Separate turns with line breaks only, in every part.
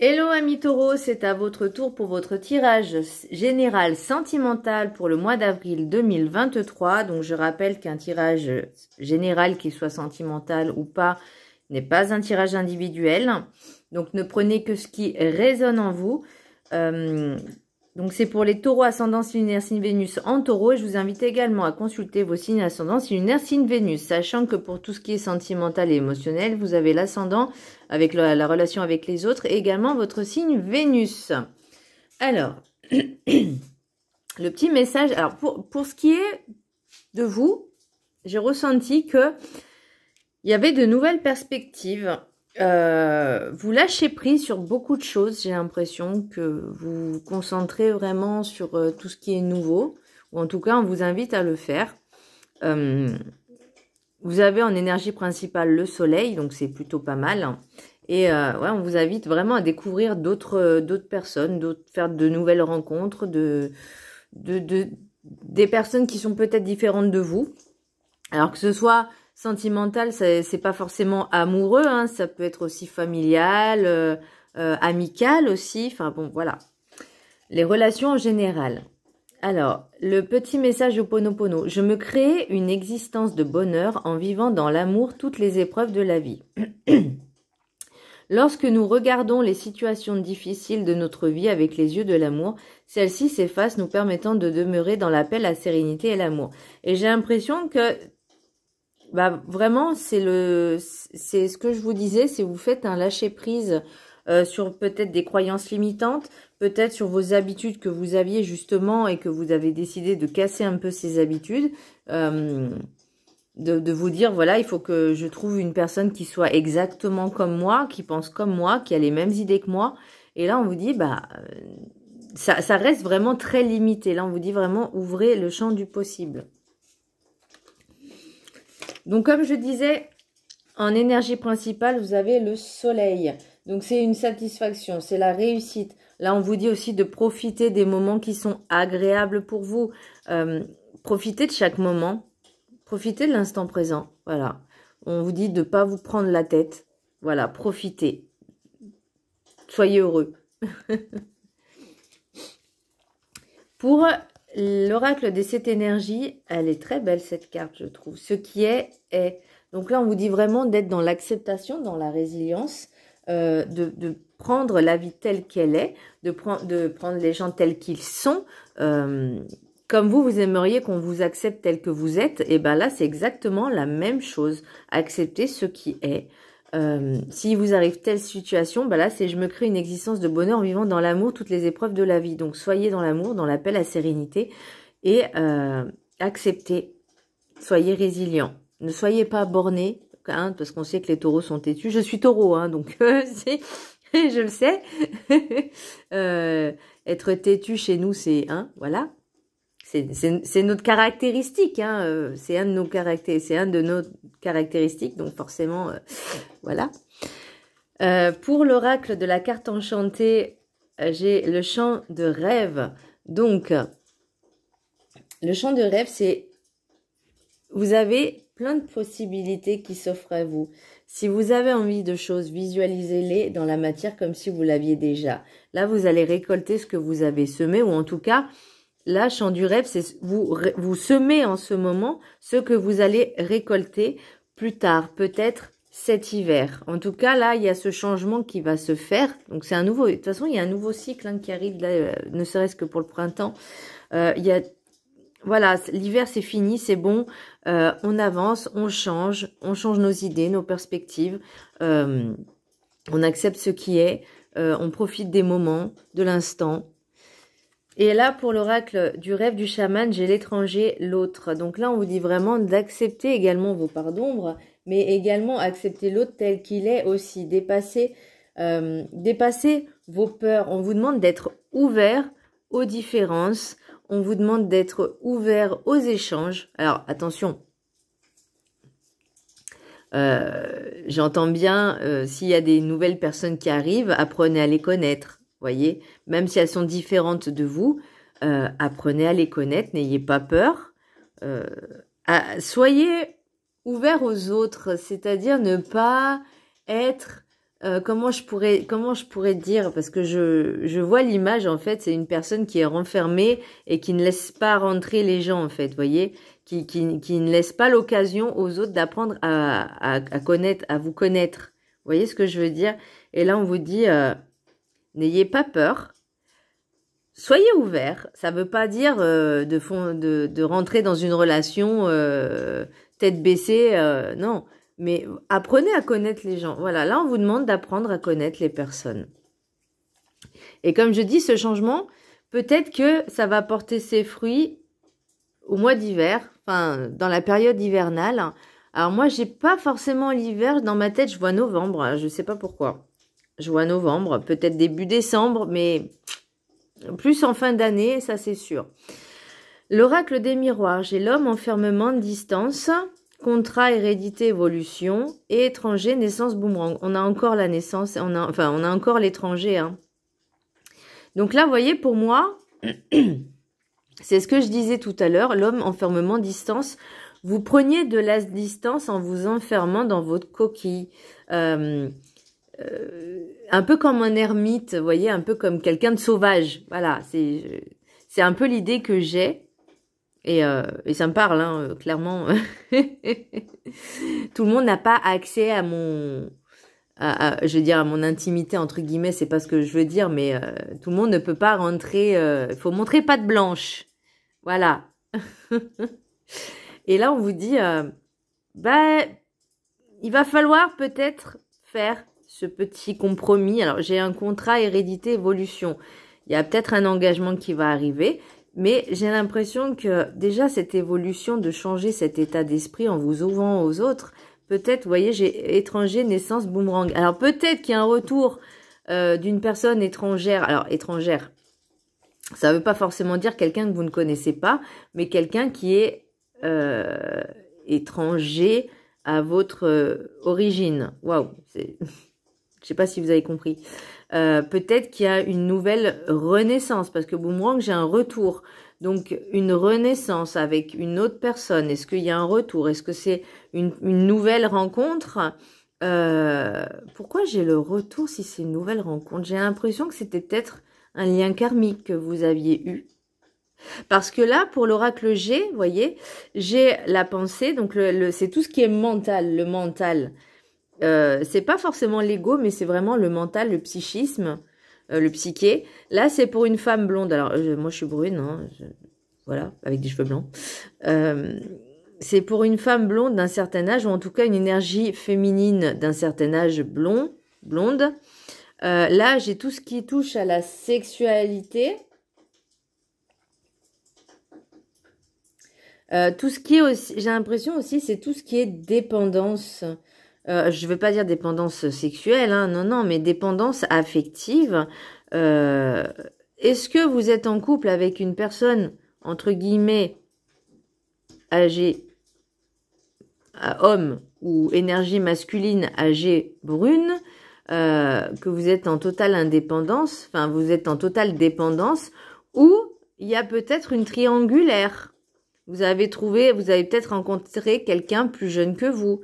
Hello amis taureaux, c'est à votre tour pour votre tirage général sentimental pour le mois d'avril 2023. Donc je rappelle qu'un tirage général, qu'il soit sentimental ou pas, n'est pas un tirage individuel. Donc ne prenez que ce qui résonne en vous. Donc c'est pour les taureaux ascendant signe lunaire signe Vénus en taureau. Et je vous invite également à consulter vos signes ascendant signe lunaire signe Vénus. Sachant que pour tout ce qui est sentimental et émotionnel, vous avez l'ascendant avec la relation avec les autres et également votre signe Vénus. Alors, le petit message. Alors pour ce qui est de vous, j'ai ressenti que il y avait de nouvelles perspectives. Vous lâchez prise sur beaucoup de choses. J'ai l'impression que vous vous concentrez vraiment sur tout ce qui est nouveau, ou en tout cas on vous invite à le faire. Vous avez en énergie principale le soleil, donc c'est plutôt pas mal. Et ouais, on vous invite vraiment à découvrir d'autres personnes, faire de nouvelles rencontres, des personnes qui sont peut-être différentes de vous. Alors que ce soit sentimental, c'est pas forcément amoureux, hein, ça peut être aussi familial, amical aussi, enfin bon, voilà. Les relations en général. Alors, le petit message Ho'oponopono. Je me crée une existence de bonheur en vivant dans l'amour toutes les épreuves de la vie. Lorsque nous regardons les situations difficiles de notre vie avec les yeux de l'amour, celles-ci s'effacent, nous permettant de demeurer dans la paix, la sérénité et l'amour. Et j'ai l'impression que vraiment, c'est ce que je vous disais, c'est vous faites un lâcher-prise sur peut-être des croyances limitantes, peut-être sur vos habitudes que vous aviez justement et que vous avez décidé de casser un peu ces habitudes, de vous dire, voilà, il faut que je trouve une personne qui soit exactement comme moi, qui pense comme moi, qui a les mêmes idées que moi. Et là, on vous dit, ça reste vraiment très limité. Là, on vous dit vraiment, ouvrez le champ du possible. Donc, comme je disais, en énergie principale, vous avez le soleil. Donc, c'est une satisfaction, c'est la réussite. Là, on vous dit aussi de profiter des moments qui sont agréables pour vous. Profitez de chaque moment. Profitez de l'instant présent. Voilà. On vous dit de ne pas vous prendre la tête. Voilà, profitez. Soyez heureux. Pour l'oracle des 7 énergies, elle est très belle cette carte, je trouve. Ce qui est, est. Donc là, on vous dit vraiment d'être dans l'acceptation, dans la résilience, de prendre la vie telle qu'elle est, de prendre les gens tels qu'ils sont. Comme vous aimeriez qu'on vous accepte tel que vous êtes, et bien là, c'est exactement la même chose. Accepter ce qui est. Si vous arrive telle situation, là, c'est je me crée une existence de bonheur en vivant dans l'amour toutes les épreuves de la vie. Donc, soyez dans l'amour, dans la paix, la sérénité et acceptez. Soyez résilient. Ne soyez pas bornés, hein, parce qu'on sait que les taureaux sont têtus. Je suis taureau, hein, donc je le sais. Être têtu chez nous, c'est voilà. C'est notre caractéristique, hein, c'est un de nos caractéristiques, donc forcément, voilà. Pour l'oracle de la carte enchantée, j'ai le chant de rêve. Donc, le chant de rêve, c'est vous avez plein de possibilités qui s'offrent à vous. Si vous avez envie de choses, visualisez-les dans la matière comme si vous l'aviez déjà. Là, vous allez récolter ce que vous avez semé, ou en tout cas, là, chant du rêve, c'est vous semez en ce moment ce que vous allez récolter plus tard, peut-être cet hiver. En tout cas, là, il y a ce changement qui va se faire. Donc, c'est un nouveau... De toute façon, il y a un nouveau cycle qui arrive, là, ne serait-ce que pour le printemps. Voilà, l'hiver, c'est fini, c'est bon. On avance, on change nos idées, nos perspectives. On accepte ce qui est. On profite des moments, de l'instant. Et là, pour l'oracle du rêve du chaman, j'ai l'étranger, l'autre. Donc là, on vous dit vraiment d'accepter également vos parts d'ombre, mais également accepter l'autre tel qu'il est aussi. Dépasser vos peurs. On vous demande d'être ouvert aux différences. On vous demande d'être ouvert aux échanges. Alors, attention. J'entends bien, s'il y a des nouvelles personnes qui arrivent, apprenez à les connaître. Voyez, même si elles sont différentes de vous, apprenez à les connaître, n'ayez pas peur. Soyez ouverts aux autres, c'est-à-dire ne pas être comment je pourrais dire, parce que je vois l'image, en fait, c'est une personne qui est renfermée et qui ne laisse pas rentrer les gens, en fait, vous voyez, qui ne laisse pas l'occasion aux autres d'apprendre à connaître, à vous connaître. Vous voyez ce que je veux dire? Et là, on vous dit, n'ayez pas peur. Soyez ouvert. Ça veut pas dire de rentrer dans une relation tête baissée, non. Mais apprenez à connaître les gens. Voilà, là, on vous demande d'apprendre à connaître les personnes. Et comme je dis, ce changement, peut-être que ça va porter ses fruits au mois d'hiver, enfin, dans la période hivernale. Alors moi, j'ai pas forcément l'hiver. Dans ma tête, je vois novembre. Je sais pas pourquoi. Je vois novembre, peut-être début décembre, mais plus en fin d'année, ça c'est sûr. L'oracle des miroirs, j'ai l'homme, enfermement, distance, contrat, hérédité, évolution, et étranger, naissance, boomerang. On a encore la naissance, on a encore l'étranger. Hein. Donc là, vous voyez, pour moi, c'est ce que je disais tout à l'heure, l'homme, enfermement, distance. Vous preniez de la distance en vous enfermant dans votre coquille. Un peu comme un ermite, vous voyez, un peu comme quelqu'un de sauvage. Voilà, c'est un peu l'idée que j'ai. Et ça me parle, hein, clairement. Tout le monde n'a pas accès à je veux dire, à mon intimité, entre guillemets, c'est pas ce que je veux dire, mais tout le monde ne peut pas rentrer, il faut montrer patte blanche. Voilà. Et là, on vous dit, il va falloir peut-être faire ce petit compromis. Alors, j'ai un contrat hérédité évolution. Il y a peut-être un engagement qui va arriver, mais j'ai l'impression que déjà cette évolution de changer cet état d'esprit en vous ouvrant aux autres, peut-être, vous voyez, j'ai étranger, naissance, boomerang. Alors, peut-être qu'il y a un retour d'une personne étrangère. Alors, étrangère, ça ne veut pas forcément dire quelqu'un que vous ne connaissez pas, mais quelqu'un qui est étranger à votre origine. Waouh, je sais pas si vous avez compris. Peut-être qu'il y a une nouvelle renaissance, parce que boomerang, j'ai un retour. Donc, une renaissance avec une autre personne. Est-ce qu'il y a un retour? Est-ce que c'est une nouvelle rencontre? Pourquoi j'ai le retour si c'est une nouvelle rencontre? J'ai l'impression que c'était peut-être un lien karmique que vous aviez eu. Parce que là, pour l'oracle G, vous voyez, j'ai la pensée, donc c'est tout ce qui est mental, le mental. C'est pas forcément l'ego, mais c'est vraiment le mental, le psychisme, le psyché. Là, c'est pour une femme blonde. Alors, moi, je suis brune, hein, voilà, avec des cheveux blancs. C'est pour une femme blonde d'un certain âge, ou en tout cas une énergie féminine d'un certain âge blonde. Là, j'ai tout ce qui touche à la sexualité. Tout ce qui est aussi, j'ai l'impression aussi, c'est tout ce qui est dépendance. Je ne veux pas dire dépendance sexuelle, hein, non, mais dépendance affective. Est-ce que vous êtes en couple avec une personne, entre guillemets, âgée, homme, ou énergie masculine âgée brune, que vous êtes en totale indépendance, enfin, vous êtes en totale dépendance, ou il y a peut-être une triangulaire. Vous avez peut-être rencontré quelqu'un plus jeune que vous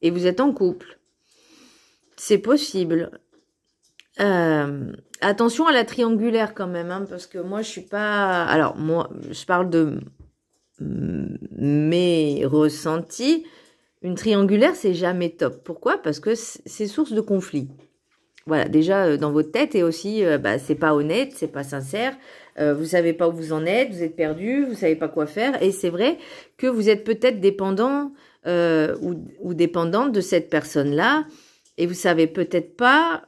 et vous êtes en couple. C'est possible. Attention à la triangulaire quand même, hein, parce que moi, je suis pas... Alors, moi, je parle de mes ressentis. Une triangulaire, c'est jamais top. Pourquoi? Parce que c'est source de conflit. Voilà, déjà dans votre tête, et aussi, c'est pas honnête, c'est pas sincère. Vous savez pas où vous en êtes, vous êtes perdu, vous savez pas quoi faire. Et c'est vrai que vous êtes peut-être dépendant ou dépendante de cette personne-là. Et vous savez peut-être pas,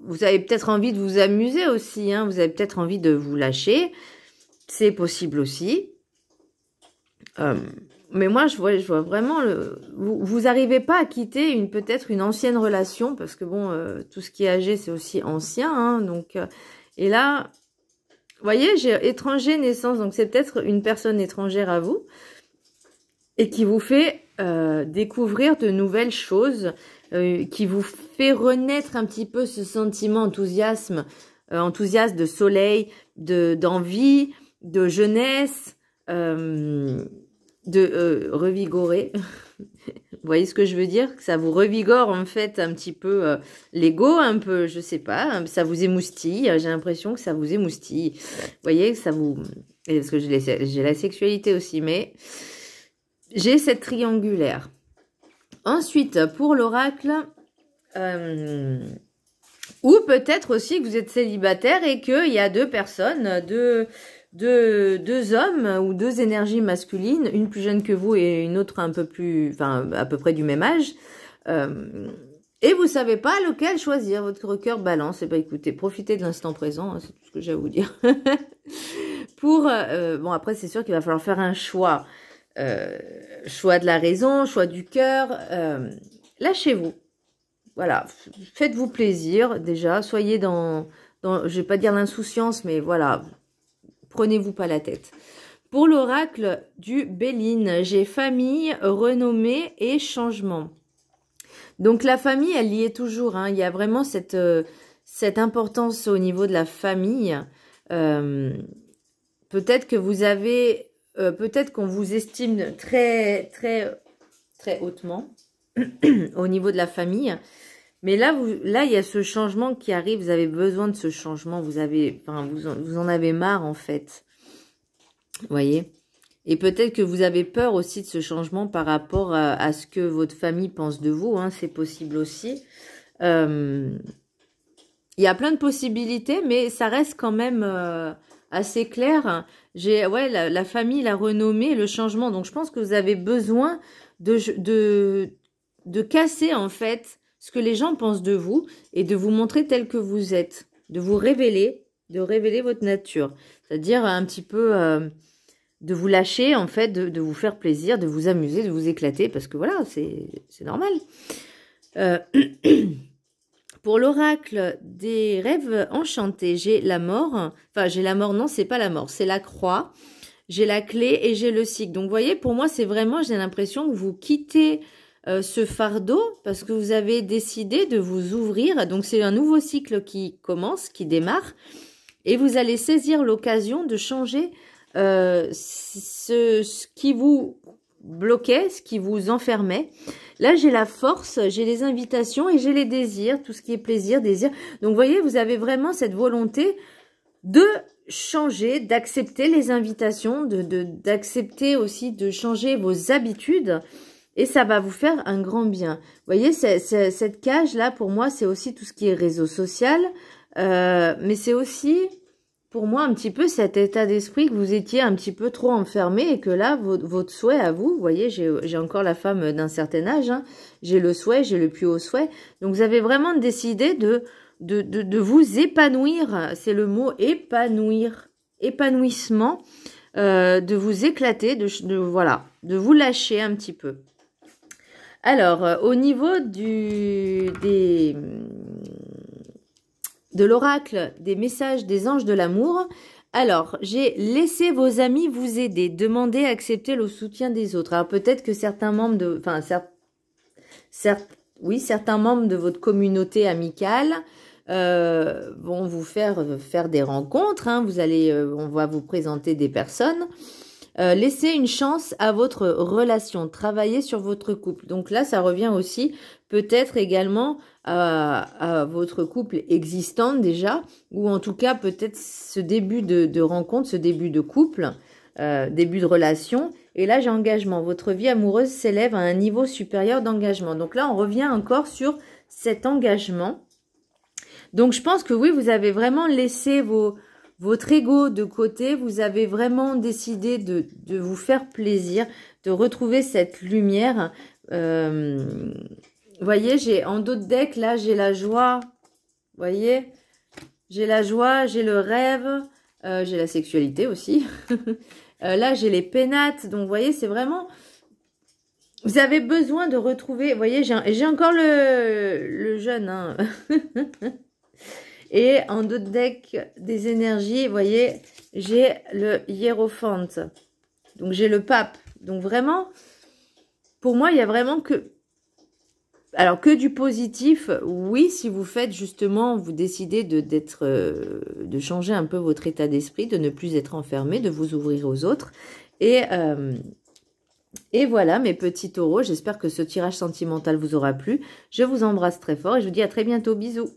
vous avez peut-être envie de vous amuser aussi. Hein, vous avez peut-être envie de vous lâcher. C'est possible aussi. Mais moi, je vois vraiment, vous arrivez pas à quitter peut-être une ancienne relation, parce que bon, tout ce qui est âgé, c'est aussi ancien. Hein, donc, et là... Vous voyez, j'ai étranger naissance, donc c'est peut-être une personne étrangère à vous et qui vous fait découvrir de nouvelles choses, qui vous fait renaître un petit peu ce sentiment enthousiasme de soleil, d'envie, de jeunesse, de revigorer. Vous voyez ce que je veux dire? Que ça vous revigore en fait un petit peu l'ego, un peu, je sais pas, ça vous émoustille. J'ai l'impression que ça vous émoustille. Vous voyez, que ça vous... Et parce que j'ai la sexualité aussi, mais j'ai cette triangulaire. Ensuite, pour l'oracle, ou peut-être aussi que vous êtes célibataire et qu'il y a deux personnes, deux hommes ou deux énergies masculines, une plus jeune que vous et une autre un peu plus, enfin à peu près du même âge, et vous savez pas lequel choisir. Votre cœur balance. Et ben écoutez, profitez de l'instant présent, hein, c'est tout ce que j'ai à vous dire. Bon après c'est sûr qu'il va falloir faire un choix, choix de la raison, choix du cœur. Lâchez-vous. Voilà, faites-vous plaisir déjà, soyez dans je vais pas dire l'insouciance, mais voilà, prenez-vous pas la tête. Pour l'oracle du Béline, j'ai famille, renommée et changement. Donc la famille, elle y est toujours, hein. Il y a vraiment cette importance au niveau de la famille. Peut-être que vous avez, peut-être qu'on vous estime très, très, très hautement au niveau de la famille. Mais là, il y a ce changement qui arrive. Vous avez besoin de ce changement. Vous en avez marre, en fait. Vous voyez? Et peut-être que vous avez peur aussi de ce changement par rapport à ce que votre famille pense de vous. Hein, c'est possible aussi. Il y a plein de possibilités, mais ça reste quand même assez clair. Ouais, la famille, la renommée, le changement. Donc, je pense que vous avez besoin de casser, en fait, ce que les gens pensent de vous et de vous montrer tel que vous êtes, de vous révéler, de révéler votre nature. C'est-à-dire un petit peu de vous lâcher, en fait, de vous faire plaisir, de vous amuser, de vous éclater, parce que voilà, c'est normal. Pour l'oracle des rêves enchantés, j'ai la mort. Enfin, j'ai la mort, non, c'est pas la mort, c'est la croix. J'ai la clé et j'ai le cycle. Donc, vous voyez, pour moi, c'est vraiment, j'ai l'impression que vous quittez ce fardeau parce que vous avez décidé de vous ouvrir. Donc, c'est un nouveau cycle qui commence, qui démarre. Et vous allez saisir l'occasion de changer ce qui vous bloquait, ce qui vous enfermait. Là, j'ai la force, j'ai les invitations et j'ai les désirs, tout ce qui est plaisir, désir. Donc, vous voyez, vous avez vraiment cette volonté de changer, d'accepter les invitations, d'accepter aussi de changer vos habitudes. Et ça va vous faire un grand bien. Vous voyez, cette cage-là, pour moi, c'est aussi tout ce qui est réseau social. Mais c'est aussi, pour moi, un petit peu cet état d'esprit que vous étiez un petit peu trop enfermé et que là, votre souhait à vous, vous voyez, j'ai encore la femme d'un certain âge, hein, j'ai le souhait, j'ai le plus haut souhait. Donc, vous avez vraiment décidé de vous épanouir. C'est le mot épanouir, épanouissement, de vous éclater, voilà, de vous lâcher un petit peu. Alors, au niveau de l'oracle des messages des anges de l'amour, alors, j'ai laissé vos amis vous aider, demandez, accepter le soutien des autres. Alors, peut-être que certains membres de, enfin, certains membres de votre communauté amicale vont vous faire des rencontres. Hein, on va vous présenter des personnes. Laissez une chance à votre relation, travaillez sur votre couple. Donc là, ça revient aussi peut-être également à votre couple existant déjà, ou en tout cas peut-être ce début de rencontre, ce début de couple, début de relation. Et là, j'ai engagement. Votre vie amoureuse s'élève à un niveau supérieur d'engagement. Donc là, on revient encore sur cet engagement. Donc je pense que oui, vous avez vraiment laissé votre ego de côté, vous avez vraiment décidé de vous faire plaisir, de retrouver cette lumière. Vous voyez, j'ai en d'autres decks, là, j'ai la joie. Vous voyez, j'ai la joie, j'ai le rêve, j'ai la sexualité aussi. Là, j'ai les pénates. Donc, vous voyez, c'est vraiment... Vous avez besoin de retrouver... Vous voyez, j'ai encore le jeune, hein. Et en d'autres decks des énergies, vous voyez, j'ai le hiérophant. Donc, j'ai le pape. Donc, vraiment, pour moi, il y a vraiment que... Alors, que du positif, oui, si vous faites justement, vous décidez de changer un peu votre état d'esprit, de ne plus être enfermé, de vous ouvrir aux autres. Et Et voilà mes petits taureaux, j'espère que ce tirage sentimental vous aura plu. Je vous embrasse très fort et je vous dis à très bientôt, bisous.